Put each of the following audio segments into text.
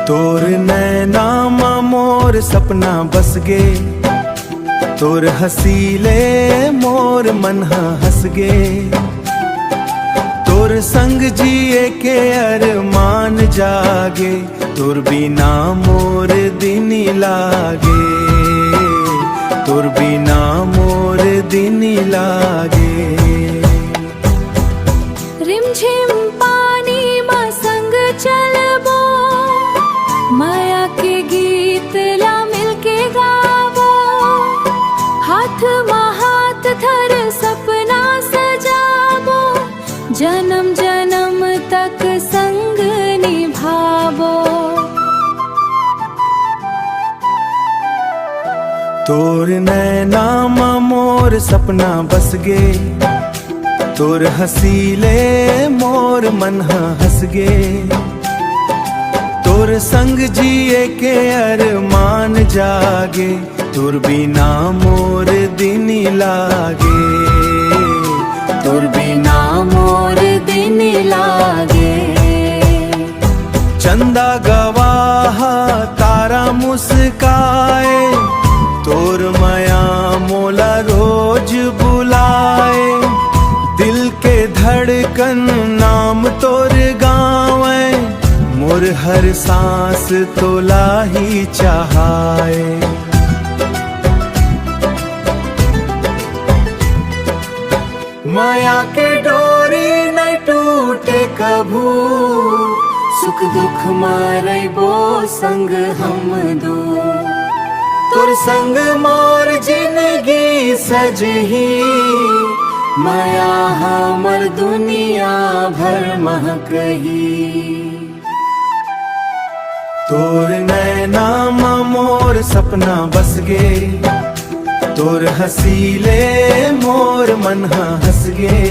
तोर नैना मोर सपना बस गे, तोर हसीले मोर मन हंस गे। तोर संग जिए के अरमान जागे, तोर बिना मोर दिन लागे, तोर बिना मोर दिन लागे। रिमझिम पानी मा संग चलबो, माया के गीत ला मिलके गावो। हाथ मा हाथ धर सपना सजाबो, जन्म जन्म तक संग निभाबो। तोर नैना मोर सपना बस गे, तोर हसीले मोर मन हंस गे। तोर संग जिए के अरमान जागे, तोर बिना मोर दिन लागे, तोर बिना मोर दिन लागे। चंदा गवाह तारा मुस्काए, तोर माया मोला रोज बुलाए। दिल के धड़कन नाम तोर गावे, मोर हर सांस तोला ही चाहाए। माया के डोरी न टूटे कभू, सुख दुख मारे बो संग हम दो। तोर संग मोर जिंदगी सजही, माया हमर दुनिया भर महकही। तोर नैना मोर सपना बस गे, तोर हसीले मोर मन हंस गे।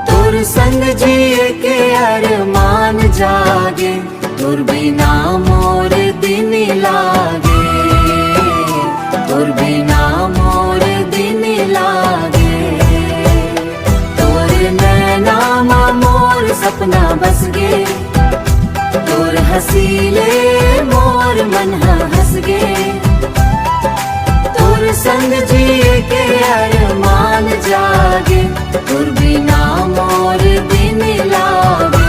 तोर संग जिए के अरमान जागे, तोर बिना मोर दिन लागे, तोर बिना मोर दिन लागे। तोर नैना मोर सपना बस गे, तोर हसीले मोर मन हंस गे। तोर संग जिए के अरमान जागे, तोर बिना मोर दिन लागे।